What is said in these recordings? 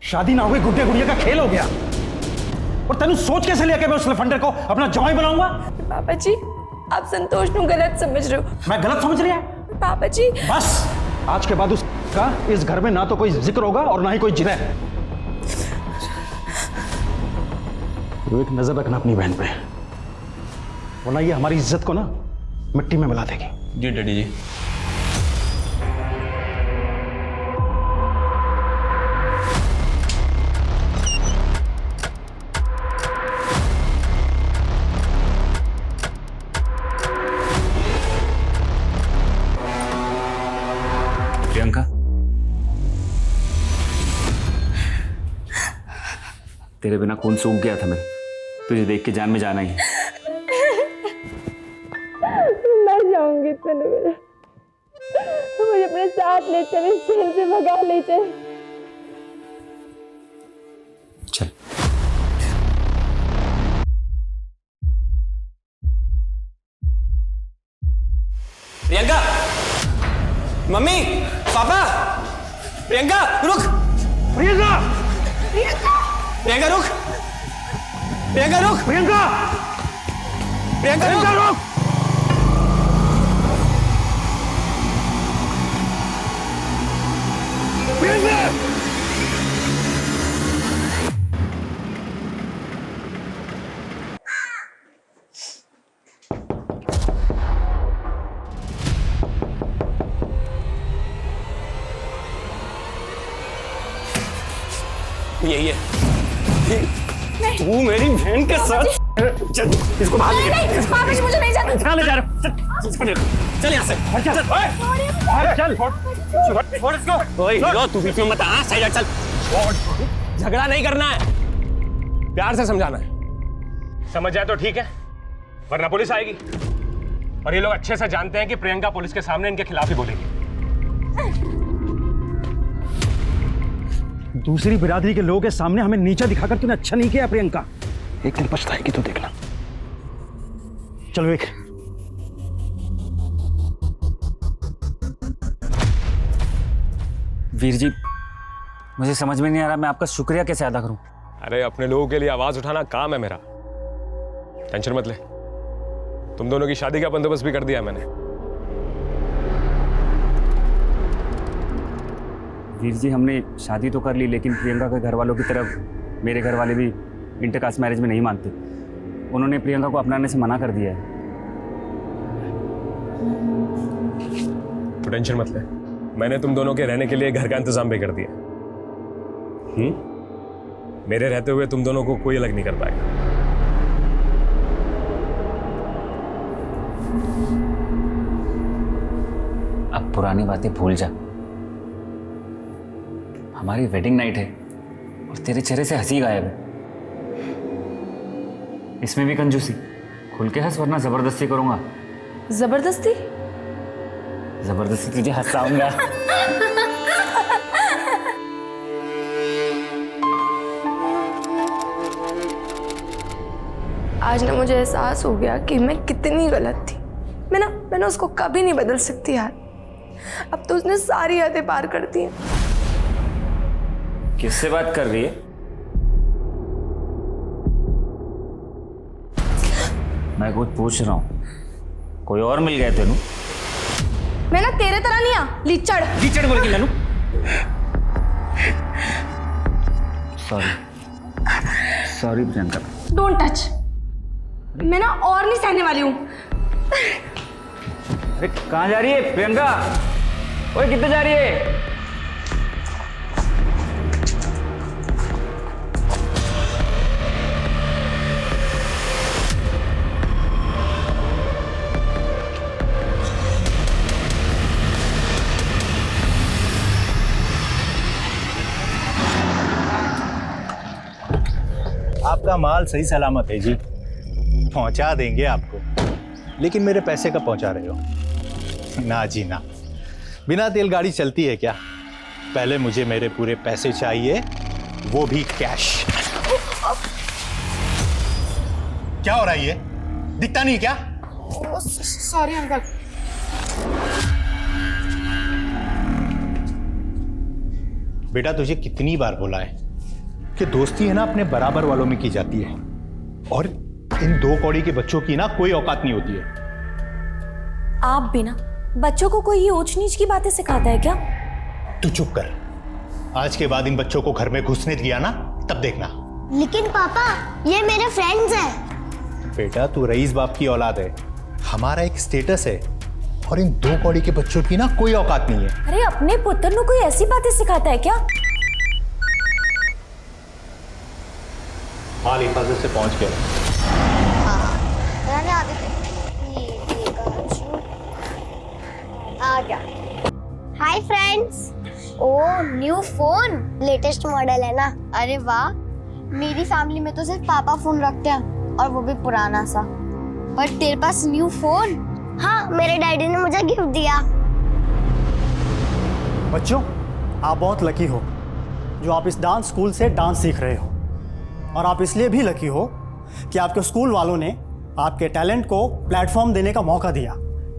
शादी ना हुई गुड्डे गुड़िया का खेल हो गया। और तेनू सोच कैसे लिया कि मैं उस लफंडर को अपना जवाई बनाऊंगा? पापा जी आप संतोष को गलत समझ रहे हो। मैं गलत समझ रहा? पापा जी बस आज के बाद उसका इस घर में ना तो कोई जिक्र होगा और ना ही कोई जिक्र। तो एक नजर रखना अपनी बहन पे, वरना ये हमारी इज्जत को ना मिट्टी में मिला देगी। जी डैडी जी। प्रियंका, तेरे बिना खून सूख गया था। मैं तुझे देख के जान में जाना ही। मर जाऊंगी तनु, मुझे अपने साथ ले चले, जेल से भगा ले चल। चल। प्रियंका, मम्मी, पापा, प्रियंका रुक। प्रियंका! प्रियंका रुक। प्रियंका रुक। प्रियंका! प्रियंका प्रियंका रुक! प्रियंका! यही है। तू मेरी बहन के साथ चल, इसको बाहर नहीं पापा जी मुझे नहीं जाना। कहाँ ले जा रहा है? चल यहाँ से। चल छोड़ इसको। ओए हीरो, तू बीच में मत आ। साइड हट, चल। झगड़ा नहीं करना है, प्यार से समझाना है। समझ जाए तो ठीक है, वरना पुलिस आएगी। और ये लोग अच्छे से जानते हैं कि प्रियंका पुलिस के सामने इनके खिलाफ ही बोलेगी। दूसरी बिरादरी के लोगों के सामने हमें नीचा दिखाकर तूने अच्छा नहीं किया प्रियंका। एक दिन पछताएगी तो देखना। चलो एक वीर जी, मुझे समझ में नहीं आ रहा मैं आपका शुक्रिया कैसे अदा करूं। अरे अपने लोगों के लिए आवाज उठाना काम है मेरा, टेंशन मत ले। तुम दोनों की शादी का बंदोबस्त भी कर दिया मैंने। वीर जी, हमने शादी तो कर ली, लेकिन प्रियंका के घर वालों की तरफ मेरे घर वाले भी इंटरकास्ट मैरिज में नहीं मानते। उन्होंने प्रियंका को अपनाने से मना कर दिया है। तो टेंशन मत ले, मैंने तुम दोनों के रहने के लिए घर का इंतजाम भी कर दिया। मेरे रहते हुए तुम दोनों को कोई अलग नहीं कर पाएगा। अब पुरानी बातें भूल जा। हमारी वेडिंग नाइट है और तेरे चेहरे से हंसी गायब है। इसमें भी कंजूसी। खुल के हंस, वरना जबरदस्ती करूंगा। जबरदस्ती? जबरदस्ती तुझे हंसाऊंगा। आज ना मुझे एहसास हो गया कि मैं कितनी गलत थी। मैंने उसको कभी नहीं बदल सकती यार। अब तो उसने सारी यादें पार कर दी हैं। किससे बात कर रही है? मैं कुछ पूछ रहा हूं। कोई और मिल गया तेनू? मैं ना तेरे तरह नहीं आ लीचड़। लीचड़ बोल के ननू। सॉरी प्रियंका। Don't touch. मैं ना और नहीं सहने वाली हूँ। अरे कहाँ जा रही है प्रियंका? ओए कितने जा रही है? आपका माल सही सलामत है जी, पहुंचा देंगे आपको। लेकिन मेरे पैसे कब पहुंचा रहे हो? ना जी ना, बिना तेल गाड़ी चलती है क्या? पहले मुझे मेरे पूरे पैसे चाहिए, वो भी कैश। क्या हो रहा है ये? दिखता नहीं क्या? Sorry uncle. बेटा तुझे कितनी बार बोला है कि दोस्ती है ना अपने बराबर वालों में की जाती है, और इन 2 कौड़ी के बच्चों की ना कोई औकात नहीं होती है। आप भी ना बच्चों को कोई ये ऊंच नीच की बातें सिखाता है क्या? तू चुप कर। आज के बाद इन बच्चों को घर में घुसने दिया ना, तब देखना। लेकिन पापा, ये मेरे फ्रेंड्स हैं। बेटा, तू रईस बाप की औलाद है, हमारा एक स्टेटस है, और इन 2 कौड़ी के बच्चों की ना कोई औकात नहीं है। अरे अपने पुत्र को कोई ऐसी बातें सिखाता है क्या? हाल हिफाजत से पहुंच गए। रहने आते थे। आ गया। Hi friends. Oh, new phone, latest model है ना? अरे वाह, मेरी फैमिली में तो सिर्फ पापा फोन रखते हैं, और वो भी पुराना सा। पर तेरे पास न्यू फोन? हाँ, मेरे डैडी ने मुझे गिफ्ट दिया। बच्चों, आप बहुत लकी हो जो आप इस डांस स्कूल से डांस सीख रहे हो, और आप इसलिए भी लकी हो कि आपके स्कूल वालों ने आपके टैलेंट को प्लेटफॉर्म देने का मौका दिया।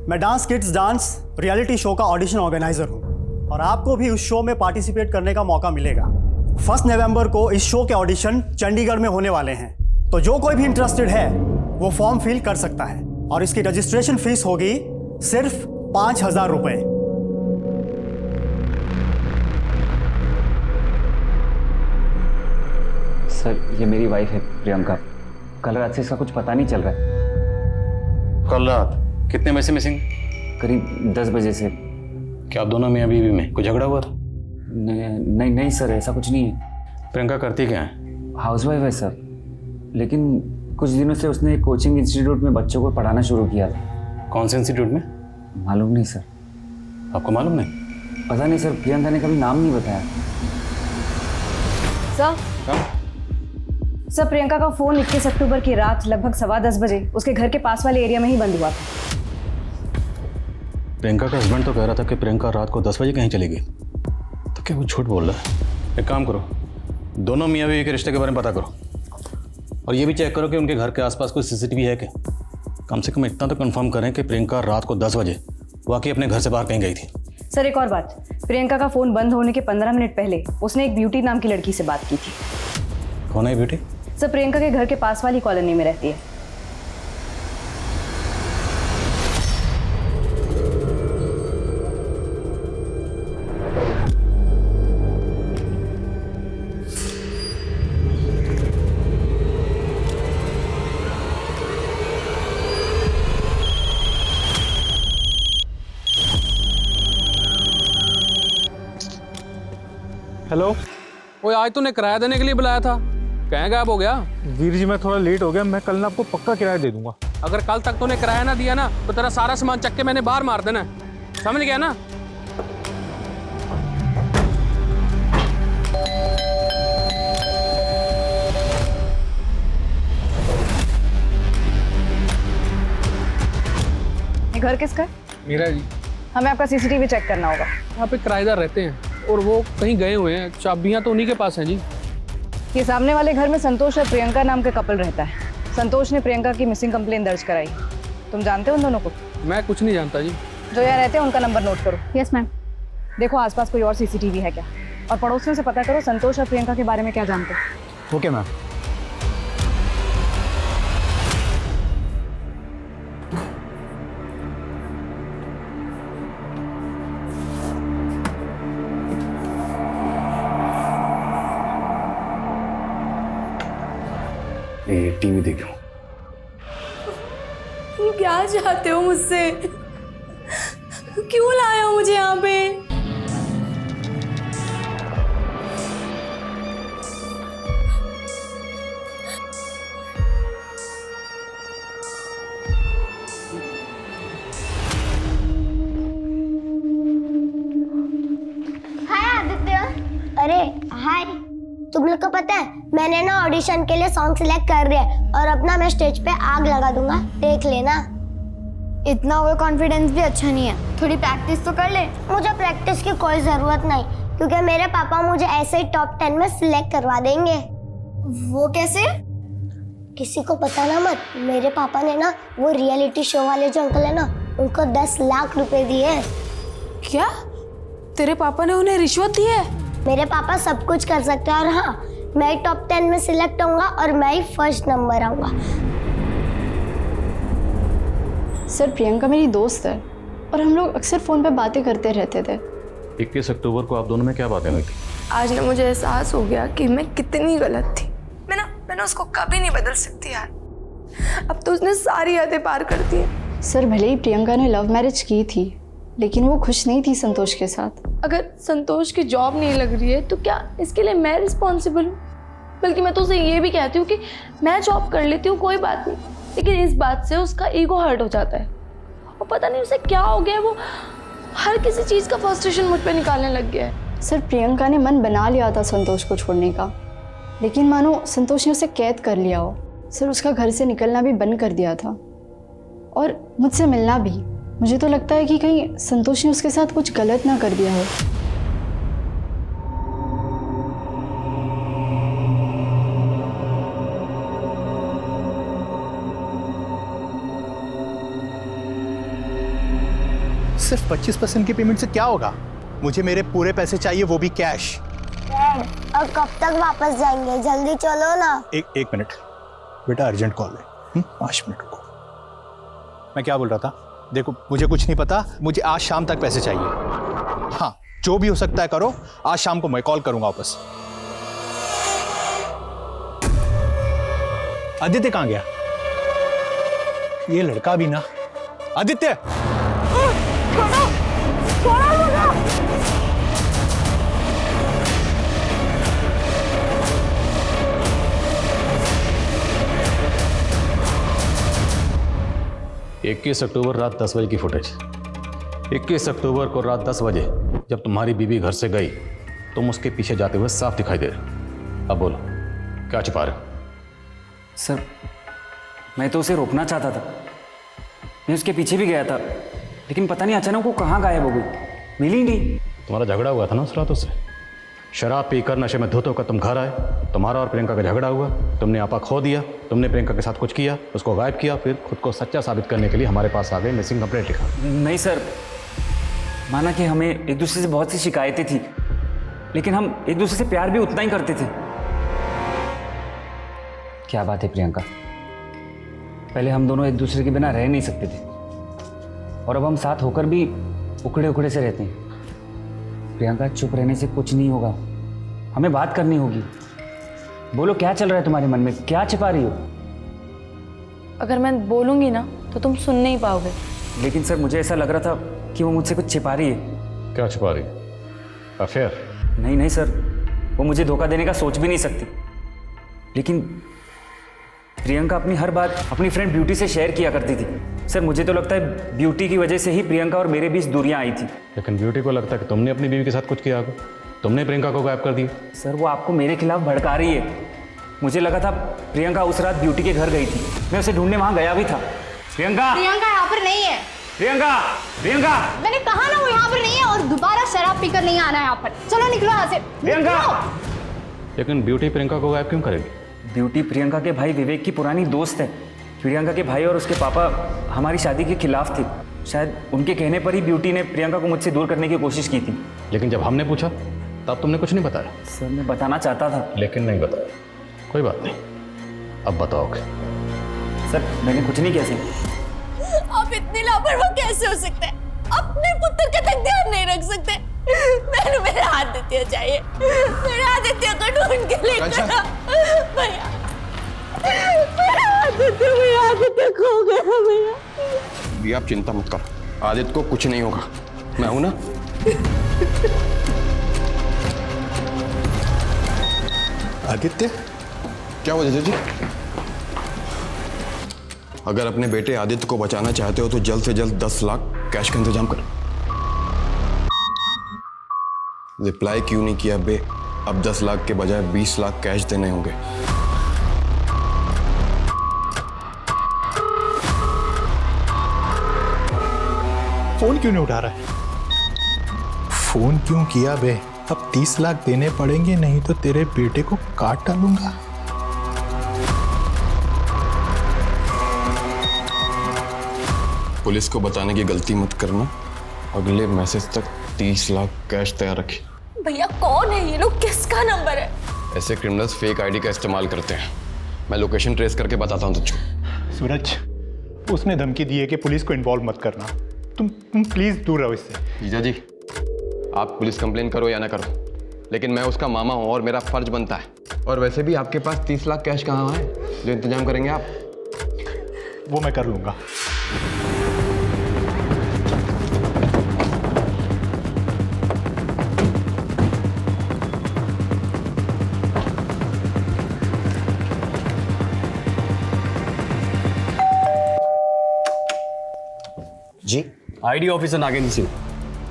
मैं dance kids dance reality show का ऑडिशन ऑर्गेनाइजर हूँ, और आपको भी उस शो में पार्टिसिपेट करने का मौका मिलेगा। 1 नवंबर को इस शो के ऑडिशन चंडीगढ़ में होने वाले हैं, तो जो कोई भी इंटरेस्टेड है वो फॉर्म फिल कर सकता है, और इसकी रजिस्ट्रेशन फीस होगी सिर्फ 5,000 रुपये। सर, ये मेरी वाइफ है प्रियंका। कल रात से इसका कुछ पता नहीं चल रहा है। कल रात कितने बजे से मिसिंग? करीब 10 बजे से। क्या आप दोनों मियाँ बीवी में कुछ झगड़ा हुआ था? नहीं सर, ऐसा कुछ नहीं है। प्रियंका करती क्या है? हाउसवाइफ है सर, लेकिन कुछ दिनों से उसने एक कोचिंग इंस्टीट्यूट में बच्चों को पढ़ाना शुरू किया था। कौन से इंस्टीट्यूट में? मालूम नहीं सर। आपको मालूम नहीं? पता नहीं सर, प्रियंका ने कभी नाम नहीं बताया। सर, प्रियंका का फोन 21 अक्टूबर की रात लगभग 10:15 बजे उसके घर के पास वाले एरिया में ही बंद हुआ था। प्रियंका का हस्बैंड तो कह रहा था कि प्रियंका रात को 10 बजे कहीं चली गई, तो क्या वो झूठ बोल रहा है? एक काम करो, दोनों मियाँ बीवी के रिश्ते के बारे में पता करो, और ये भी चेक करो कि उनके घर के आसपास कोई सीसीटीवी है क्या। कम से कम इतना तो कंफर्म करें कि प्रियंका रात को 10 बजे वाकई अपने घर से बाहर कहीं गई थी। सर, एक और बात, प्रियंका का फोन बंद होने के 15 मिनट पहले उसने एक ब्यूटी नाम की लड़की से बात की थी। कौन है ब्यूटी? सर, प्रियंका के घर के पास वाली कॉलोनी में रहती है। हेलो। ओए, आज तूने किराया देने के लिए बुलाया था, कहाँ गायब हो गया? वीर जी, मैं थोड़ा लेट हो गया। मैं कल ना आपको पक्का किराया दे दूंगा। अगर कल तक तूने किराया ना दिया ना, तो तेरा सारा सामान चक्के मैंने बाहर मार देना है, समझ गया ना? ये घर किसका है? मेरा जी। हमें आपका सीसीटीवी चेक करना होगा। वहाँ पे किराएदार रहते हैं, और वो कहीं गए हुए हैं। चाबियाँ तो उन्हीं के पास हैं जी। ये सामने वाले घर में संतोष और प्रियंका नाम के कपल रहता है। संतोष ने प्रियंका की मिसिंग कंप्लेन दर्ज कराई। तुम जानते हो उन दोनों को? मैं कुछ नहीं जानता जी। जो यहाँ रहते हैं उनका नंबर नोट करो। Yes ma'am. देखो आसपास कोई और सीसीटीवी है क्या, और पड़ोसियों से पता करो संतोष और प्रियंका के बारे में क्या जानते हो। Okay ma'am. ये टीवी देखो। तुम क्या चाहते हो मुझसे? क्यों लाए हो मुझे यहाँ पे? हाय आदित्य। अरे हाय। तुम लोग को पता है, मैंने ना ऑडिशन के लिए सॉन्ग सिलेक्ट कर दिया है, और अपना मैं स्टेज पे आग लगा दूंगा, देख लेना। इतना ओवर कॉन्फिडेंस भी अच्छा नहीं है, थोड़ी प्रैक्टिस तो कर ले। मुझे प्रैक्टिस की कोई जरूरत नहीं, क्योंकि मेरे पापा मुझे ऐसे ही टॉप 10 में सिलेक्ट करवा देंगे। वो कैसे? किसी को पता ना मत। मेरे पापा ने ना वो रियलिटी शो वाले जो अंकल है ना, उनको 10 लाख रुपए दिए। क्या तेरे पापा ने उन्हें रिश्वत दी है? मेरे पापा सब कुछ कर सकते हैं, और हाँ, मैं ही टॉप 10 में सिलेक्ट होऊंगा और मैं ही फर्स्ट नंबर आऊंगा। सर प्रियंका मेरी दोस्त है और हम लोग अक्सर फ़ोन पे बातें करते रहते थे। 21 अक्टूबर को आप दोनों में क्या बातें हुई थी? आज ना मुझे एहसास हो गया कि मैं कितनी गलत थी। मैं उसको कभी नहीं बदल सकती यार। अब तो उसने सारी यादें पार कर दी है। सर भले ही प्रियंका ने लव मैरिज की थी, लेकिन वो खुश नहीं थी संतोष के साथ। अगर संतोष की जॉब नहीं लग रही है तो क्या इसके लिए मैं रिस्पॉन्सिबल हूँ? बल्कि मैं तो उसे ये भी कहती हूँ कि मैं जॉब कर लेती हूँ, कोई बात नहीं, लेकिन इस बात से उसका ईगो हर्ट हो जाता है और पता नहीं उसे क्या हो गया है, वो हर किसी चीज़ का फ्रस्ट्रेशन मुझ पर निकालने लग गया है। सर प्रियंका ने मन बना लिया था संतोष को छोड़ने का, लेकिन मानो संतोष ने उसे कैद कर लिया हो। सर उसका घर से निकलना भी बंद कर दिया था और मुझसे मिलना भी। मुझे तो लगता है कि कहीं संतोष ने उसके साथ कुछ गलत ना कर दिया हो। सिर्फ 25% की पेमेंट से क्या होगा? मुझे मेरे पूरे पैसे चाहिए, वो भी कैश। डैड, अब कब तक वापस जाएंगे? जल्दी चलो ना। एक मिनट बेटा, अर्जेंट कॉल है। 5 मिनट रुको। मैं क्या बोल रहा था? देखो मुझे कुछ नहीं पता, मुझे आज शाम तक पैसे चाहिए। हाँ, जो भी हो सकता है करो, आज शाम को मैं कॉल करूंगा वापस। आदित्य कहाँ गया? ये लड़का भी ना। आदित्य! इक्कीस अक्टूबर रात 10 बजे की फुटेज। 21 अक्टूबर को रात 10 बजे जब तुम्हारी बीवी घर से गई, तुम उसके पीछे जाते हुए साफ दिखाई दे रहे। अब बोलो, क्या छिपा रहे हो? सर मैं तो उसे रोकना चाहता था, मैं उसके पीछे भी गया था, लेकिन पता नहीं अचानक वो कहाँ गायब हो गई, मिली नहीं। तुम्हारा झगड़ा हुआ था ना उस रात उससे। शराब पीकर नशे में धुत होकर तुम घर आए, तुम्हारा और प्रियंका का झगड़ा हुआ, तुमने आपा खो दिया, तुमने प्रियंका के साथ कुछ किया, उसको गायब किया, फिर खुद को सच्चा साबित करने के लिए हमारे पास आ गए, मिसिंग कंप्लेंट लिखा। नहीं सर, माना कि हमें एक दूसरे से बहुत सी शिकायतें थी, लेकिन हम एक दूसरे से प्यार भी उतना ही करते थे। क्या बात है प्रियंका, पहले हम दोनों एक दूसरे के बिना रह नहीं सकते थे और अब हम साथ होकर भी उखड़े उखड़े से रहते हैं। प्रियंका चुप रहने से कुछ नहीं होगा, हमें बात करनी होगी। बोलो क्या चल रहा है तुम्हारे मन में, क्या छिपा रही हो? अगर मैं बोलूंगी ना तो तुम सुन नहीं पाओगे। लेकिन सर मुझे ऐसा लग रहा था कि वो मुझसे कुछ छिपा रही है। क्या छिपा रही है? अफेयर? नहीं सर, वो मुझे धोखा देने का सोच भी नहीं सकती, लेकिन प्रियंका अपनी हर बात अपनी फ्रेंड ब्यूटी से शेयर किया करती थी। सर मुझे तो लगता है ब्यूटी की वजह से ही प्रियंका और मेरे बीच दूरियां आई थी। लेकिन ब्यूटी को लगता है कि तुमने अपनी बीवी के साथ कुछ किया होगा, तुमने प्रियंका को गायब कर दिया। सर वो आपको मेरे खिलाफ भड़का रही है। मुझे लगा था प्रियंका उस रात ब्यूटी के घर गई थी, मैं उसे ढूंढने वहां गया भी था। प्रियंका यहाँ पर नहीं है। प्रियंका प्रियंका मैंने कहा ना वो यहाँ पर नहीं है, और दोबारा शराब पीकर नहीं आना है यहाँ पर। चलो निकलो यहाँ से। प्रियंका! लेकिन ब्यूटी प्रियंका को गायब क्यों करेगी? ब्यूटी प्रियंका के भाई विवेक की पुरानी दोस्त है। प्रियंका के भाई और उसके पापा हमारी शादी के खिलाफ थे। शायद उनके कहने पर ही ब्यूटी ने प्रियंका को मुझसे दूर करने की कोशिश की थी। लेकिन जब हमने पूछा तब तुमने कुछ नहीं बताया। सर मैं बताना चाहता था, लेकिन नहीं बताया। कोई बात नहीं, अब बताओगे। सर मैंने कुछ नहीं किया सर। आप इतने लापरवाह कैसे हो सकते हैं? अपने पुत्र का तक ध्यान नहीं रख सकते। मैंने मेरे आदित्य चाहिए, मेरे आदित्य को ढूंढ के लेकर आओ। भैया आदित्य खो गया भैया। भी आप चिंता मत करो, आदित्य को कुछ नहीं होगा, मैं हूं ना। आदित्य? क्या हुआ जीजा जी? अगर अपने बेटे आदित्य को बचाना चाहते हो तो जल्द से जल्द 10 लाख कैश का इंतजाम करो। रिप्लाई क्यों नहीं किया बे? अब 10 लाख के बजाय 20 लाख कैश देने होंगे। फोन क्यों नहीं उठा रहा है? फोन क्यों किया बे? अब 30 लाख देने पड़ेंगे, नहीं तो तेरे बेटे को काट डालूंगा। पुलिस को बताने की गलती मत करना। अगले मैसेज तक 30 लाख कैश तैयार रखिए। भैया कौन है ये लोग? किसका नंबर है? ऐसे क्रिमिनल्स फेक आईडी का इस्तेमाल करते हैं। मैं लोकेशन ट्रेस करके बताता हूँ तुझको। सूरज, उसने धमकी दी है कि पुलिस को इन्वॉल्व मत करना। तुम प्लीज दूर रहो इससे। जीजा जी, आप पुलिस कंप्लेन करो या ना करो, लेकिन मैं उसका मामा हूँ और मेरा फर्ज बनता है। और वैसे भी आपके पास 30 लाख कैश कहाँ है जो इंतजाम करेंगे आप? वो मैं कर लूंगा। जी, आईडी ऑफिसर नागेंद्र सिंह,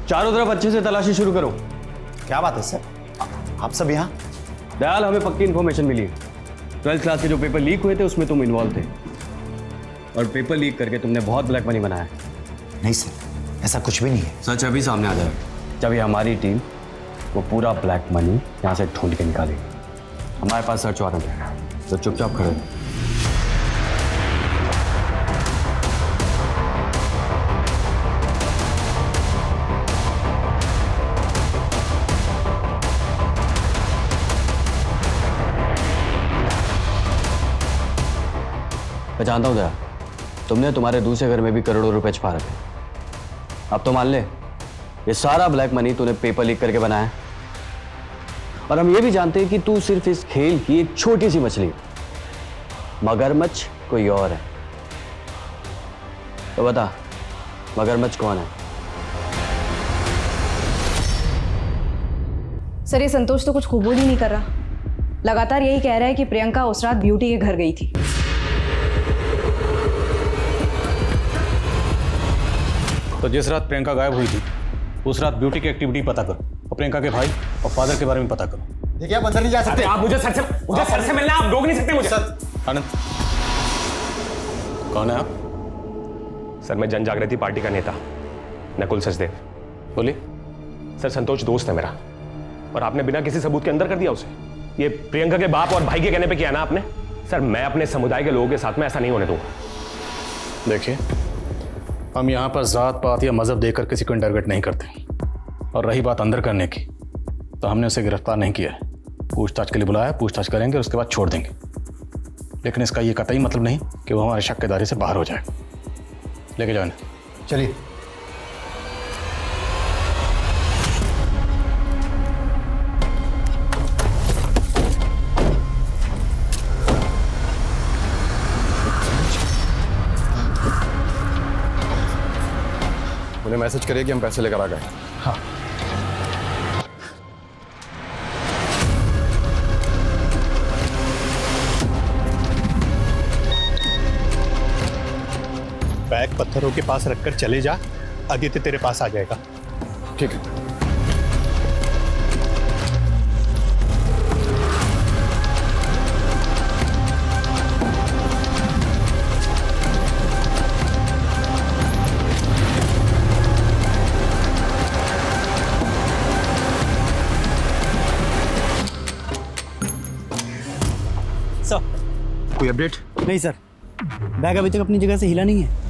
चारों तरफ अच्छे से तलाशी शुरू करो। क्या बात है सर, आप सब यहाँ? दयाल, हमें पक्की इन्फॉर्मेशन मिली। 12th क्लास के जो पेपर लीक हुए थे उसमें तुम इन्वॉल्व थे, और पेपर लीक करके तुमने बहुत ब्लैक मनी बनाया। नहीं सर, ऐसा कुछ भी नहीं है। सच अभी सामने आ जाएगा जब ये हमारी टीम वो पूरा ब्लैक मनी यहाँ से ढूंढ के निकालेगी। हमारे पास सर्च वारंट है, तो चुपचाप खड़े रहो। मैं जानता हूँ दया, तुमने तुम्हारे दूसरे घर में भी करोड़ों रुपए छुपा रखे। अब तो मान ले, ये सारा ब्लैक मनी तूने पेपर लीक करके बनाया है। और हम ये भी जानते हैं कि तू सिर्फ इस खेल की एक छोटी सी मछली, मगरमच्छ कोई और है। तो बता, मगरमच्छ कौन है? सर, ये संतोष तो कुछ कबूल ही नहीं कर रहा। लगातार यही कह रहा है कि प्रियंका उस रात ब्यूटी के घर गई थी। तो जिस रात प्रियंका गायब हुई थी उस रात ब्यूटी की एक्टिविटी पता करो, और प्रियंका के भाई और फादर के बारे में पता करो। देखिए, आप अंदर नहीं जा सकते। आप मुझे सर से मिलना, आप रोक नहीं सकते मुझे। आनंद, कौन है आप? सर, मैं जन जागृति पार्टी का नेता नकुल सचदेव। बोलिए। सर, संतोष दोस्त है मेरा, और आपने बिना किसी सबूत के अंदर कर दिया उसे। ये प्रियंका के बाप और भाई के कहने पे किया ना आपने। सर, मैं अपने समुदाय के लोगों के साथ में ऐसा नहीं होने दूंगा। देखिए, हम यहाँ पर जात पात या मजहब देकर किसी को टारगेट नहीं करते। और रही बात अंदर करने की, तो हमने उसे गिरफ्तार नहीं किया है। पूछताछ के लिए बुलाया, पूछताछ करेंगे, उसके बाद छोड़ देंगे। लेकिन इसका ये कतई मतलब नहीं कि वो हमारे शक के दायरे से बाहर हो जाए। लेके जाओ इन्हें। चलिए। उन्हें मैसेज करिए कि हम पैसे लेकर आ गए। हाँ। बैग पत्थरों के पास रखकर चले जा, आदित्य तेरे पास आ जाएगा। ठीक है। सर, कोई अपडेट? नहीं सर, बैग अभी तक अपनी जगह से हिला नहीं है।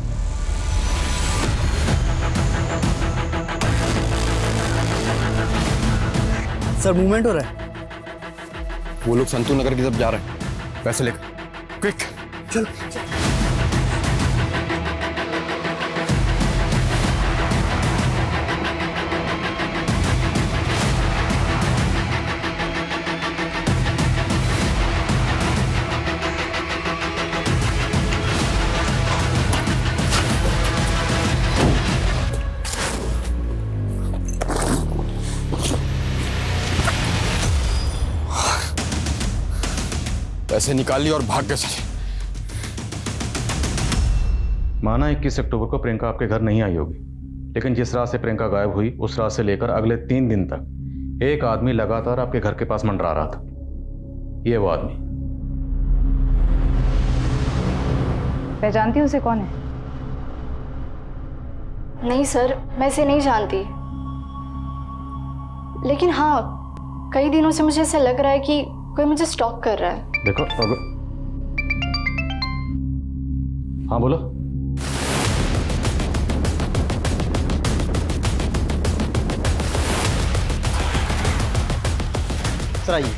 सर, मूवमेंट हो रहा है। वो लोग संतू नगर की तरफ जा रहे हैं, पैसे लेकर। क्विक चलो। पैसे निकाल लिए और भाग गए चले। माना 21 अक्टूबर को प्रियंका आपके घर नहीं आई होगी, लेकिन जिस रात से प्रियंका गायब हुई उस रात से लेकर अगले 3 दिन तक एक आदमी लगातार आपके घर के पास मंडरा रहा था। ये वो आदमी। पहचानती हूँ उसे? कौन है? नहीं सर, मैं इसे नहीं जानती। लेकिन हाँ, कई दिनों से मुझे ऐसा लग रहा है कि कोई मुझे स्टॉक कर रहा है। देखो, हाँ बोलो। सर आइए।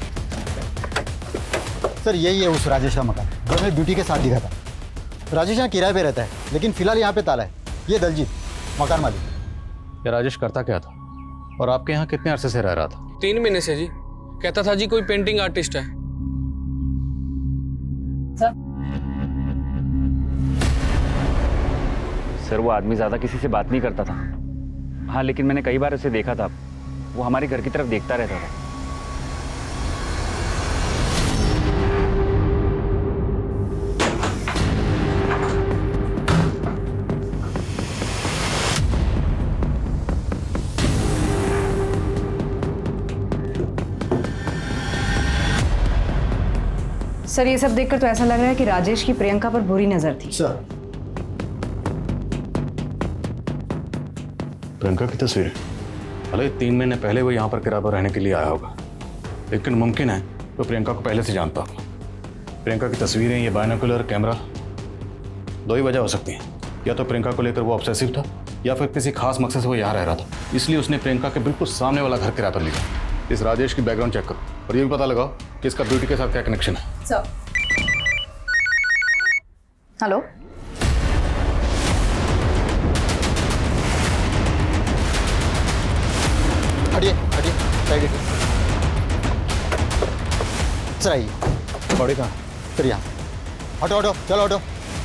सर यही है उस राजेश का मकान जो हमें ब्यूटी के साथ दिखा था। राजेश यहाँ किराए पे रहता है, लेकिन फिलहाल यहाँ पे ताला है। ये दलजीत मकान मालिक। ये राजेश करता क्या था और आपके यहाँ कितने अरसे से रह रहा था? 3 महीने से जी। कहता था जी कोई पेंटिंग आर्टिस्ट है। सर वो आदमी ज़्यादा किसी से बात नहीं करता था। हाँ, लेकिन मैंने कई बार उसे देखा था, वो हमारे घर की तरफ देखता रहता था। सर ये सब देखकर तो ऐसा लग रहा है कि राजेश की प्रियंका पर बुरी नजर थी। सर प्रियंका की तस्वीर, भले 3 महीने पहले वो यहाँ पर किराए पर रहने के लिए आया होगा, लेकिन मुमकिन है वो प्रियंका को पहले से जानता हो। प्रियंका की तस्वीरें, ये बायनोकुलर कैमरा, 2 ही वजह हो सकती हैं। या तो प्रियंका को लेकर वो ऑब्सेसिव था, या फिर किसी खास मकसद से वो यहाँ रह रहा था, इसलिए उसने प्रियंका के बिल्कुल सामने वाला घर किराए पर लिया। इस राजेश की बैकग्राउंड चेक करो और ये भी पता लगाओ कि इसका ब्यूटी के साथ क्या कनेक्शन है। सर हेलो, हटिए हटिए, साइड हटिए। सर आइए। बॉडी कहाँ? सर यहाँ। हटो हटो, चलो हटो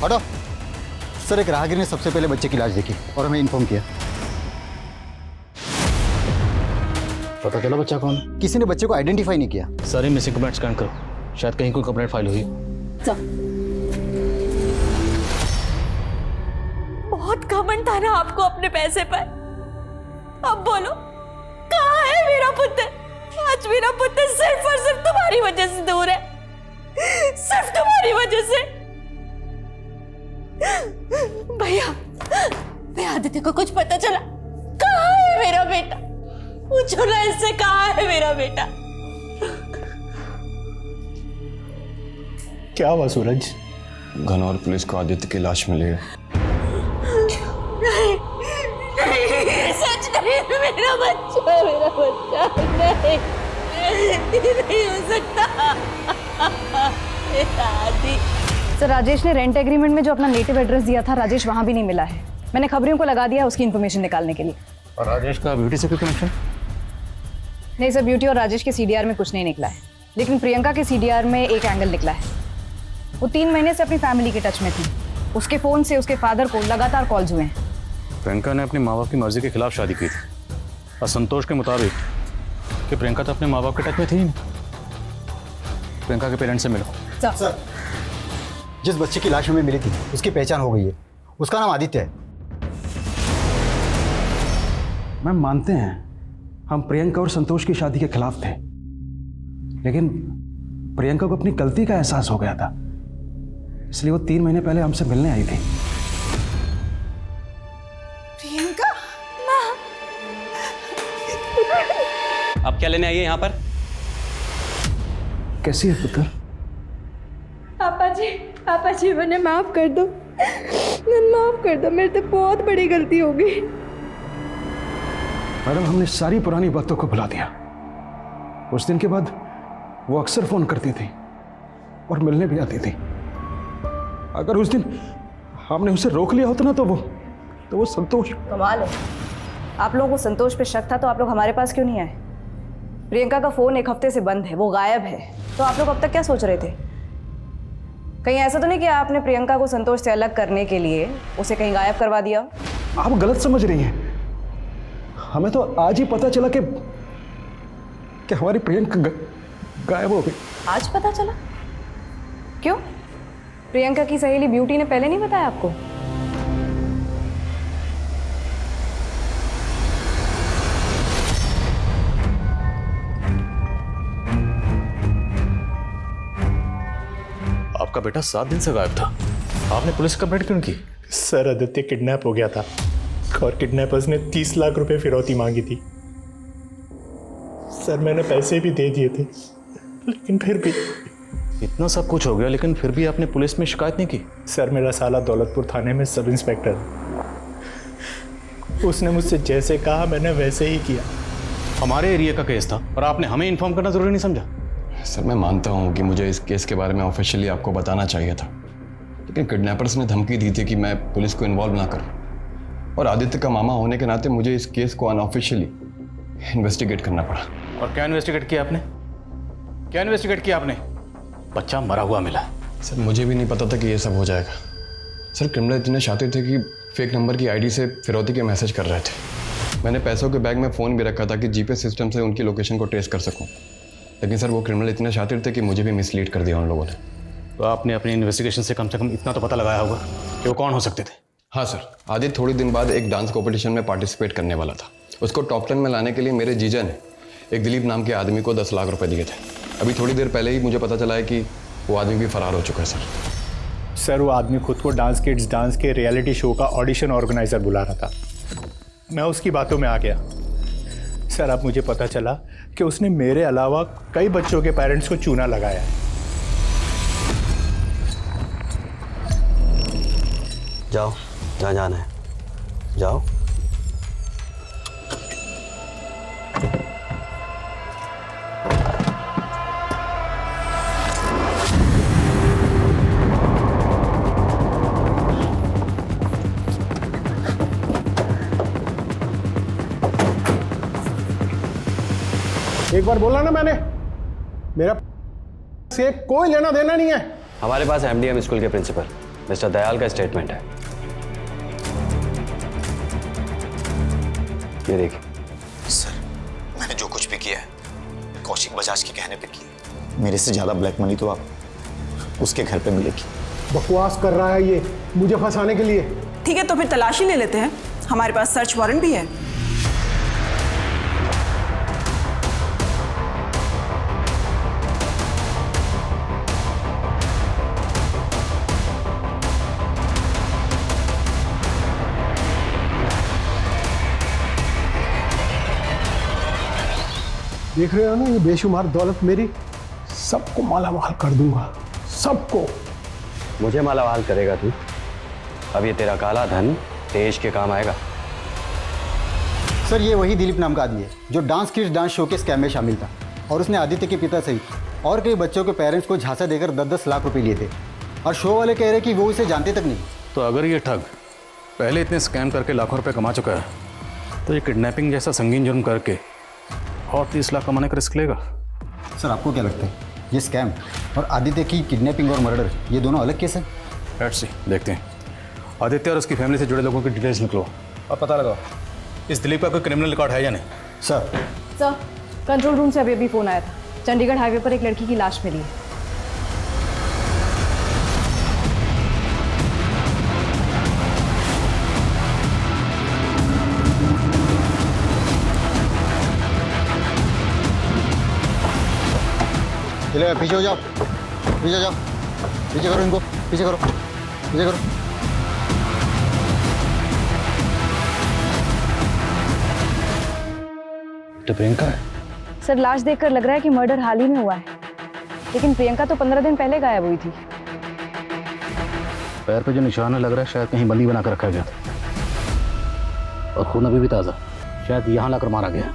हटो। सर एक राहगीर ने सबसे पहले बच्चे की लाश देखी और हमें इन्फॉर्म किया। पता चला बच्चा कौन है? किसी ने बच्चे को आइडेंटिफाई नहीं किया। सारे मिसिंग कंप्लेंट स्कैन करो, शायद कहीं कोई कंप्लेंट फाइल हुई। बहुत घमंड था ना आपको अपने पैसे पर। अब बोलो कहाँ है मेरा पुत्र? आज मेरा पुत्र सिर्फ और सिर्फ तुम्हारी वजह से दूर है, सिर्फ तुम्हारी वजह से। भैया आदित्य को कुछ पता चला? कहाँ है मेरा बेटा? पूछो ना इससे, कहाँ है मेरा बेटा? क्या हुआ सूरज? घनौर पुलिस को आदित्य की लाश मिली है। नहीं, सच नहीं, मेरा बच्चा नहीं हो सकता। आदि सर राजेश ने रेंट एग्रीमेंट में जो अपना नेटिव एड्रेस दिया था, राजेश वहां भी नहीं मिला है। मैंने खबरियों को लगा दिया उसकी इन्फॉर्मेशन निकालने के लिए। और राजेश का ब्यूटी से कोई कनेक्शन? नहीं सर, ब्यूटी और राजेश के सीडीआर में कुछ नहीं निकला है, लेकिन प्रियंका के सीडीआर में एक एंगल निकला है। वो 3 महीने से अपनी फैमिली के टच में थी। उसके फ़ोन से उसके फादर को लगातार कॉल्स हुए हैं। प्रियंका ने अपने माँ बाप की मर्जी के खिलाफ शादी की थी और संतोष के मुताबिक कि प्रियंका तो अपने माँ बाप के टच में थी ही नहीं। प्रियंका के पेरेंट्स से मिलो। सर जिस बच्चे की लाश हमें मिली थी उसकी पहचान हो गई है। उसका नाम आदित्य है। मैम मानते हैं हम प्रियंका और संतोष की शादी के खिलाफ थे, लेकिन प्रियंका को अपनी गलती का एहसास हो गया था, इसलिए वो 3 महीने पहले हमसे मिलने आई थी। प्रियंका अब क्या लेने आई है यहाँ पर? कैसी है पुत्र? पापा जी मैंने माफ कर दो, मेरे से बहुत बड़ी गलती हो गई। मैडम हमने सारी पुरानी बातों को भुला दिया। उस दिन के बाद वो अक्सर फोन करती थी और मिलने भी आती थी। अगर उस दिन हमने उसे रोक लिया होता ना तो वो संतोष। कमाल है, आप लोगों को संतोष पे शक था तो आप लोग हमारे पास क्यों नहीं आए? प्रियंका का फोन 1 हफ्ते से बंद है, वो गायब है, तो आप लोग अब तक क्या सोच रहे थे? कहीं ऐसा तो नहीं कि आपने प्रियंका को संतोष से अलग करने के लिए उसे कहीं गायब करवा दिया? आप गलत समझ रही हैं। हमें तो आज ही पता चला कि हमारी प्रियंका गायब हो गई। आज पता चला? क्यों? प्रियंका की सहेली ब्यूटी ने पहले नहीं बताया आपको? आपका बेटा 7 दिन से गायब था, आपने पुलिस कंप्लेंट क्यों की? सर आदित्य किडनैप हो गया था और किडनैपर्स ने 30 लाख रुपए फिरौती मांगी थी। सर मैंने पैसे भी दे दिए थे, लेकिन फिर भी। इतना सब कुछ हो गया लेकिन फिर भी आपने पुलिस में शिकायत नहीं की? सर मेरा साला दौलतपुर थाने में सब इंस्पेक्टर, उसने मुझसे जैसे कहा मैंने वैसे ही किया। हमारे एरिया का केस था और आपने हमें इन्फॉर्म करना जरूरी नहीं समझा? सर मैं मानता हूँ कि मुझे इस केस के बारे में ऑफिशियली आपको बताना चाहिए था, लेकिन किडनैपर्स ने धमकी दी थी कि मैं पुलिस को इन्वॉल्व ना करूँ, और आदित्य का मामा होने के नाते मुझे इस केस को अनऑफिशियली इन्वेस्टिगेट करना पड़ा। और क्या इन्वेस्टिगेट किया आपने? क्या इन्वेस्टिगेट किया आपने? बच्चा मरा हुआ मिला। सर मुझे भी नहीं पता था कि ये सब हो जाएगा। सर क्रिमिनल इतने शातिर थे कि फेक नंबर की आईडी से फिरौती के मैसेज कर रहे थे। मैंने पैसों के बैग में फ़ोन भी रखा था कि जीपीएस सिस्टम से उनकी लोकेशन को ट्रेस कर सकूं, लेकिन सर वो क्रिमिनल इतने शातिर थे कि मुझे भी मिसलीड कर दिया उन लोगों ने। तो आपने अपनी इन्वेस्टिगेशन से कम इतना तो पता लगाया होगा कि वो कौन हो सकते थे? हाँ सर, आदित्य थोड़ी दिन बाद एक डांस कॉम्पिटिशन में पार्टिसिपेट करने वाला था। उसको टॉप 10 में लाने के लिए मेरे जीजा ने एक दिलीप नाम के आदमी को 10 लाख रुपए दिए थे। अभी थोड़ी देर पहले ही मुझे पता चला है कि वो आदमी भी फरार हो चुका है। सर वो आदमी खुद को डांस किड्स डांस के रियलिटी शो का ऑडिशन ऑर्गेनाइजर बुला रहा था। मैं उसकी बातों में आ गया। सर अब मुझे पता चला कि उसने मेरे अलावा कई बच्चों के पेरेंट्स को चूना लगाया है। जाओ जहाँ जाना है, जाओ। एक बार बोला ना मैंने, मेरा से कोई लेना देना नहीं है। हमारे पास एमडीएम स्कूल के प्रिंसिपल मिस्टर दयाल का स्टेटमेंट है, ये देखिए। सर मैंने जो कुछ भी किया है कौशिक बजाज के कहने पे किया। मेरे से ज़्यादा ब्लैक मनी तो आप उसके घर पे मिलेगी। बकवास कर रहा है ये मुझे फंसाने के लिए। ठीक है तो फिर तलाशी ले लेते हैं, हमारे पास सर्च वारंट भी है। देख रहे हो ना ये बेशुमार दौलत मेरी, सबको मालामाल कर दूंगा, सबको। मुझे मालामाल करेगा तू? अब ये तेरा काला धन देश के काम आएगा। सर ये वही दिलीप नाम का आदमी है जो डांस किड्स डांस शो के स्कैम में शामिल था, और उसने आदित्य के पिता सहित और कई बच्चों के पेरेंट्स को झांसा देकर 10-10 लाख रुपए लिए थे, और शो वाले कह रहे कि वो इसे जानते तक नहीं। तो अगर ये ठग पहले इतने स्कैम करके लाखों रुपए कमा चुका है, तो ये किडनैपिंग जैसा संगीन जुर्म करके और 30 लाख कमाने का रिस्क लेगा? सर आपको क्या लगता है ये स्कैम और आदित्य की किडनैपिंग और मर्डर ये दोनों अलग केस हैं? लेट्स सी, देखते हैं। आदित्य और उसकी फैमिली से जुड़े लोगों की डिटेल्स निकलो और पता लगाओ इस दिलीप का कोई क्रिमिनल रिकॉर्ड है या नहीं। सर कंट्रोल रूम से अभी फ़ोन आया था, चंडीगढ़ हाईवे पर एक लड़की की लाश मिली है। चलो पीछे हो जाओ, पीछे जाओ, पीछे करो इनको, पीछे करो, पीछे करो। तो प्रियंका है? सर लाश देखकर लग रहा है कि मर्डर हाल ही में हुआ है, लेकिन प्रियंका तो 15 दिन पहले गायब हुई थी। पैर पे जो निशान लग रहा है शायद कहीं बंदी बना कर रखा गया था, और खून अभी भी ताज़ा, शायद यहाँ लाकर मारा गया।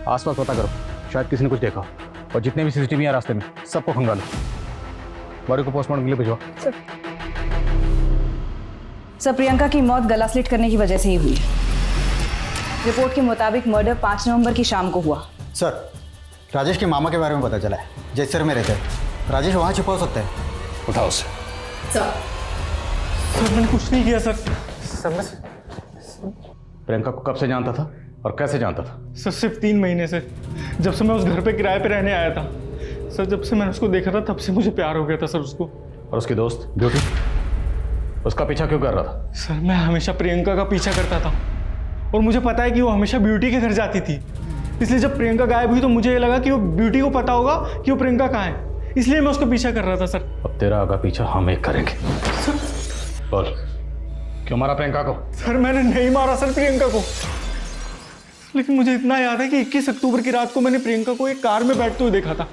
आसपास पता करो, शायद किसी ने कुछ देखा, और जितने भी सीसीटीवी हैं रास्ते में सबको खंगालो। बॉडी को पोस्टमार्टम के लिए भिजवा। सर प्रियंका की मौत गला स्लिट करने की वजह से ही हुई है। रिपोर्ट के मुताबिक मर्डर 5 नवंबर की शाम को हुआ। सर राजेश के मामा के बारे में पता चला है, जैसर में रहता है। राजेश वहाँ छुपा हो सकता है, उठाओ उसे। सर मैंने कुछ नहीं किया सर। प्रियंका को कब से जानता था और कैसे जानता था? सर सिर्फ 3 महीने से, जब से मैं उस घर पे किराए पे रहने आया था। सर जब से मैंने उसको देखा था तब से मुझे प्यार हो गया था सर उसको। और उसकी दोस्त ब्यूटी, उसका पीछा क्यों कर रहा था? सर मैं हमेशा प्रियंका का पीछा करता था, और मुझे पता है कि वो हमेशा ब्यूटी के घर जाती थी। इसलिए जब प्रियंका गायब हुई तो मुझे ये लगा कि वो ब्यूटी को पता होगा कि वो प्रियंका कहाँ है, इसलिए मैं उसका पीछा कर रहा था सर। अब तेरा आगा पीछा हम एक करेंगे। बोल, क्यों मारा प्रियंका को? सर मैंने नहीं मारा सर प्रियंका को, लेकिन मुझे इतना याद है कि 21 अक्टूबर की रात को मैंने प्रियंका को एक कार में बैठते हुए देखा था।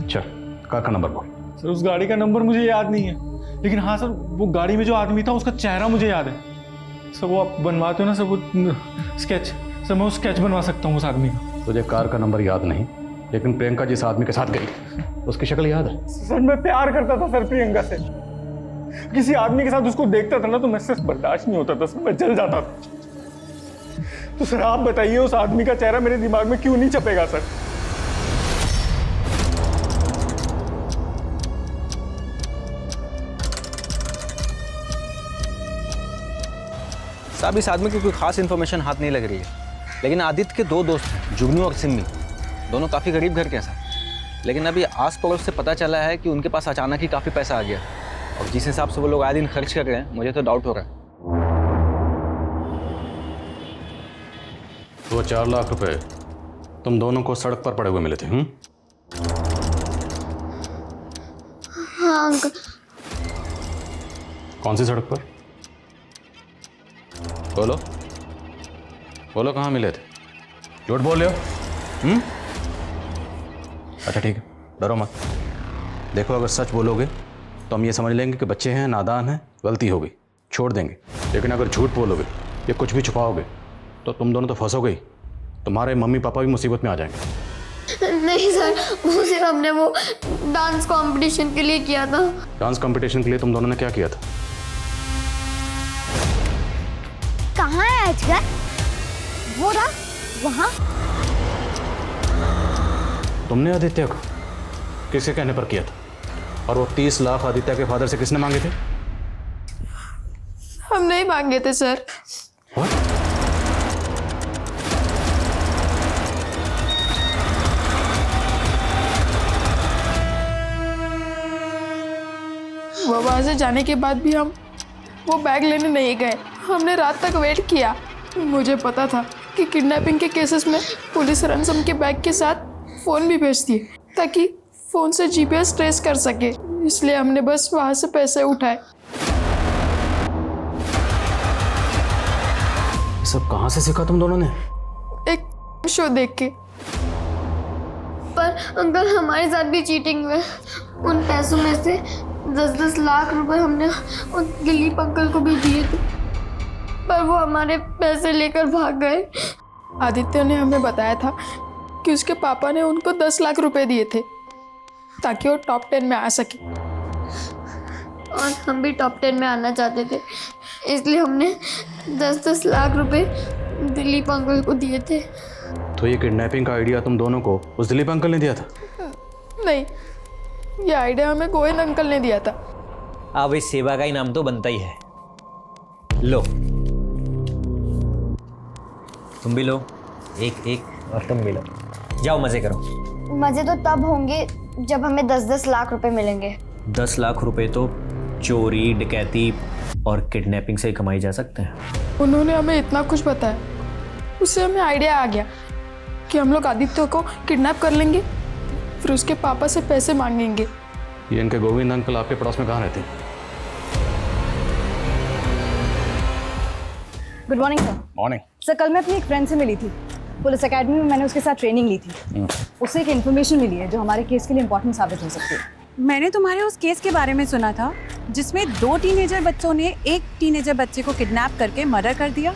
अच्छा, कार का नंबर बोल। सर उस गाड़ी का नंबर मुझे याद नहीं है, लेकिन हाँ सर, वो गाड़ी में जो आदमी था उसका चेहरा मुझे याद है सर। वो आप बनवाते हो ना सर, वो स्केच सर, मैं वो स्केच बनवा सकता हूँ उस आदमी का। तुझे कार का नंबर याद नहीं, लेकिन प्रियंका जिस आदमी के साथ गई उसकी शक्ल याद है? सर मैं प्यार करता था सर प्रियंका से। किसी आदमी के साथ उसको देखता था ना तो मुझसे बर्दाश्त नहीं होता था सर, मैं जल जाता था। तो सर आप बताइए उस आदमी का चेहरा मेरे दिमाग में क्यों नहीं छपेगा सर? साहब इस आदमी की कोई खास इन्फॉर्मेशन हाथ नहीं लग रही है, लेकिन आदित्य के 2 दोस्त हैं, जुगनू और सिम्मी, दोनों काफ़ी गरीब घर के हैं सर। लेकिन अभी आस पड़ोस से पता चला है कि उनके पास अचानक ही काफ़ी पैसा आ गया, और जिस हिसाब से वो लोग आए दिन खर्च कर रहे हैं, मुझे तो डाउट हो रहा है। तो 4 लाख रुपए तुम दोनों को सड़क पर पड़े हुए मिले थे? हाँ अंकल। कौन सी सड़क पर? बोलो बोलो, कहाँ मिले थे? झूठ बोल रहे हो? अच्छा ठीक है, डरो मत। देखो अगर सच बोलोगे तो हम ये समझ लेंगे कि बच्चे हैं, नादान हैं, गलती हो गई, छोड़ देंगे। लेकिन अगर झूठ बोलोगे या कुछ भी छुपाओगे तो तुम दोनों तो फंसोगे ही, तुम्हारे मम्मी पापा भी मुसीबत में आ जाएंगे। नहीं सर, वो सिर्फ हमने वो डांस कंपटीशन के लिए किया था। डांस कंपटीशन के लिए तुम दोनों ने क्या किया था? कहाँ है अजगर? वो रहा वहाँ। तुमने आदित्य को किसके कहने पर किया था? और वो 30 लाख आदित्य के फादर से किसने मांगे थे? हम नहीं मांगे थे सर। वो वहां से जाने के बाद भी हम वो बैग लेने नहीं गए। हमने रात तक वेट किया। मुझे पता था कि किडनैपिंग के केसेस में पुलिस रैंसम के बैग के साथ फ़ोन भी भेजती है ताकि फ़ोन से जीपीएस ट्रेस कर सके, इसलिए हमने बस वहाँ से पैसे उठाए। सब कहाँ से सीखा तुम दोनों ने? एक शो देख के। पर अंकल हमारे साथ भी चीटिंग हुई। उन पैसों में से 10-10 लाख रुपए हमने उन दिलीप अंकल को भी दिए थे, पर वो हमारे पैसे लेकर भाग गए। आदित्य ने हमें बताया था कि उसके पापा ने उनको 10 लाख रुपए दिए थे ताकि वो टॉप 10 में आ सके, और हम भी टॉप 10 में आना चाहते थे, इसलिए हमने 10-10 लाख रुपए दिलीप अंकल को दिए थे। तो ये किडनैपिंग का आइडिया तुम दोनों को उस दिलीप अंकल ने दिया था? नहीं, ये आइडिया हमें गोविंद अंकल ने दिया था। अब इस सेवा का इनाम तो बनता ही है। लो तुम भी लो, एक और तुम भी लो। जाओ मजे करो। मजे तो तब होंगे जब हमें 10-10 लाख रुपए मिलेंगे। 10 लाख रुपए तो चोरी, डकैती और किडनैपिंग से ही कमाई जा सकते हैं। उन्होंने हमें इतना कुछ बताया, उससे हमें आइडिया आ गया कि हम लोग आदित्य को किडनैप कर लेंगे, फिर उसके पापा से पैसे मांगेंगे। ये इनके गोविंद अंकल आपके पड़ोस में कहाँ रहते हैं? Good morning sir. Morning sir, कल मैं अपनी एक फ्रेंड से मिली थी। पुलिस एकेडमी में मैंने उसके साथ ट्रेनिंग ली थी। उससे एक इन्फॉर्मेशन मिली है जो हमारे केस के लिए इंपॉर्टेंट साबित हो सकती है। मैंने तुम्हारे उस केस के बारे में सुना था जिसमें 2 टीनेजर बच्चों ने एक टीनेजर बच्चे को किडनैप करके मर्डर कर दिया,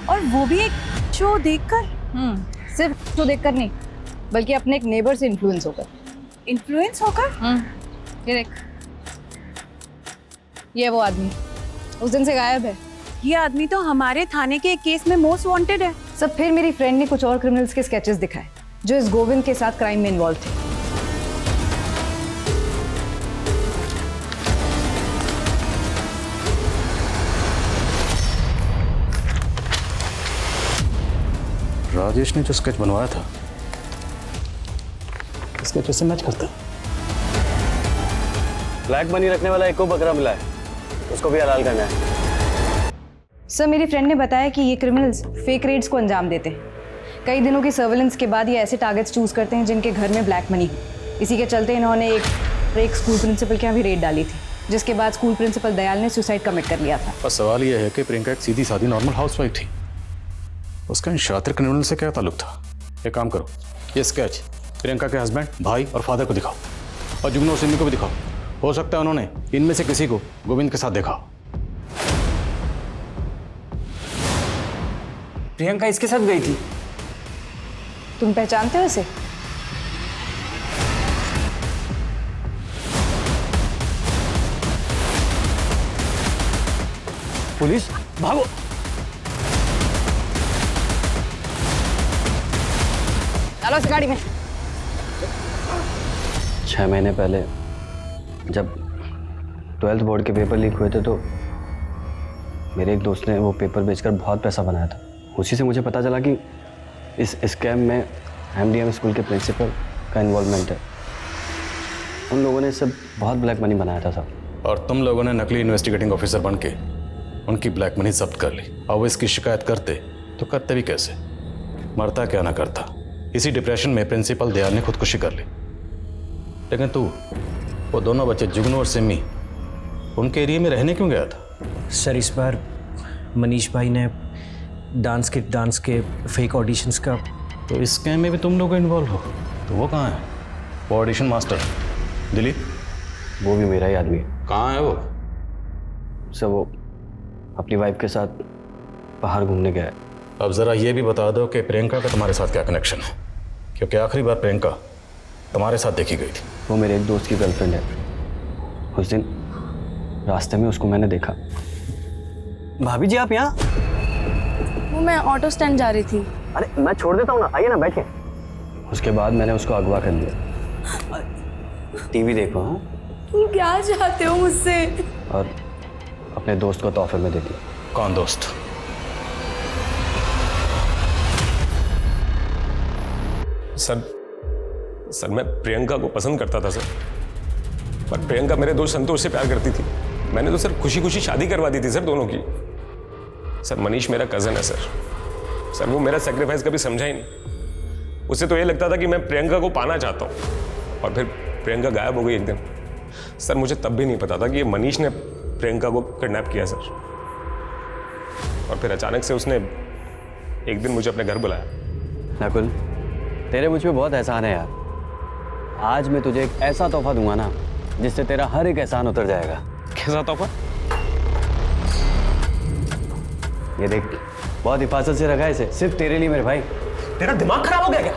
और वो भी एक शो देखकर। सिर्फ शो देखकर नहीं, बल्कि अपने एक नेबर से इन्फ्लुएंस होकर। इन्फ्लुएंस होकर? ये देख, ये वो आदमी उस दिन से गायब है। ये आदमी तो हमारे थाने के एक केस में मोस्ट वांटेड है। सब फिर मेरी फ्रेंड ने कुछ और क्रिमिनल्स के स्केचेस दिखाए जो इस गोविंद के साथ क्राइम में इन्वॉल्व थे। राजेश ने जो स्केच बनवाया था स्केच से मैच करता। ब्लैक मनी रखने वाला एक को बकरा मिला है, उसको भी हलाल करना है। सर, मेरी फ्रेंड ने बताया कि ये क्रिमिनल्स फेक रेड्स को अंजाम देते हैं। कई दिनों की सर्वेलेंस के बाद ये ऐसे टारगेट्स चूज करते हैं जिनके घर में ब्लैक मनी हो। इसी के चलते इन्होंने एक स्कूल प्रिंसिपल के यहाँ भी रेड डाली थी, जिसके बाद स्कूल प्रिंसिपल दयाल ने सुसाइड कमिट कर लिया था। बस सवाल यह है कि प्रियंका एक सीधी सादी नॉर्मल हाउसवाइफ थी, उसका इन शातिर क्रिमिनल से क्या ताल्लुक था? एक काम करो, ये स्केच प्रियंका के हस्बैंड, भाई और फादर को दिखाओ, और जुगनू और सिमी को भी दिखाओ। हो सकता है उन्होंने इनमें से किसी को गोविंद के साथ देखा। प्रियंका इसके साथ गई थी। तुम पहचानते हो इसे? पुलिस, भागो। चलो इस गाड़ी में। 6 महीने पहले जब 12th बोर्ड के पेपर लीक हुए थे तो मेरे एक दोस्त ने वो पेपर बेचकर बहुत पैसा बनाया था। उसी से मुझे पता चला कि इस स्कैम में MDM स्कूल के प्रिंसिपल का इन्वॉल्वमेंट है। उन लोगों ने सब बहुत ब्लैक मनी बनाया था सब। और तुम लोगों ने नकली इन्वेस्टिगेटिंग ऑफिसर बन के उनकी ब्लैक मनी जब्त कर ली। और वो इसकी शिकायत करते तो करते भी कैसे, मरता क्या ना करता। इसी डिप्रेशन में प्रिंसिपल दयाल ने खुदकुशी कर ली। लेकिन तू वो दोनों बच्चे जुगनू और सिमी उनके एरिया में रहने क्यों गया था? सर इस बार मनीष भाई ने डांस के फेक ऑडिशंस का। तो इस स्कैम में भी तुम लोग इन्वॉल्व हो? तो वो कहाँ है? वो ऑडिशन मास्टर दिलीप? वो भी मेरा ही आदमी है। कहाँ है वो? सर वो अपनी वाइफ के साथ बाहर घूमने गया है। अब ज़रा ये भी बता दो कि प्रियंका का तुम्हारे साथ क्या कनेक्शन है, क्योंकि आखिरी बार प्रियंका तुम्हारे साथ देखी गई थी। वो मेरे एक दोस्त की गर्लफ्रेंड है। उस दिन रास्ते में उसको मैंने देखा। भाभी जी आप यहाँ? वो मैं ऑटो स्टैंड जा रही थी। अरे मैं छोड़ देता हूँ ना, आइए ना बैठिए। उसके बाद मैंने उसको अगवा कर लिया। टीवी देखो। हाँ, तुम क्या चाहते हो मुझसे? और अपने दोस्त को तोहफे में दे दिया। कौन दोस्त? सर मैं प्रियंका को पसंद करता था सर, पर प्रियंका मेरे दोस्त संतोष से प्यार करती थी। मैंने तो सर खुशी खुशी शादी करवा दी थी सर दोनों की। सर मनीष मेरा कजन है सर वो मेरा सेक्रीफाइस कभी समझा ही नहीं। उसे तो ये लगता था कि मैं प्रियंका को पाना चाहता हूँ, और फिर प्रियंका गायब हो गई एक दिन। सर मुझे तब भी नहीं पता था कि ये मनीष ने प्रियंका को किडनैप किया सर। और फिर अचानक से उसने एक दिन मुझे अपने घर बुलाया। नकुल, तेरे मुझ पे बहुत एहसान है यार। आज मैं तुझे एक ऐसा तोहफा दूंगा ना जिससे तेरा हर एक एहसान उतर जाएगा। कैसा तोहफा? ये देख, बहुत हिफाजत से रखा है इसे, सिर्फ तेरे लिए मेरे भाई। तेरा दिमाग खराब हो गया क्या?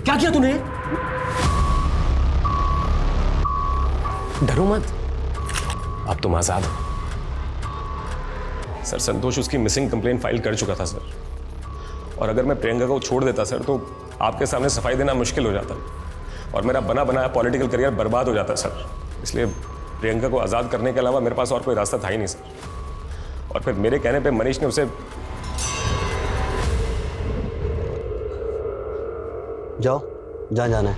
क्या किया तूने? डरो मत, अब तुम आजाद हो। सर संतोष उसकी मिसिंग कंप्लेंट फाइल कर चुका था सर, और अगर मैं प्रियंका को छोड़ देता सर तो आपके सामने सफाई देना मुश्किल हो जाता और मेरा बना बनाया पॉलिटिकल करियर बर्बाद हो जाता सर। इसलिए प्रियंका को आज़ाद करने के अलावा मेरे पास और कोई रास्ता था ही नहीं सर। और फिर मेरे कहने पे मनीष ने उसे। जाओ, जहाँ जाना है।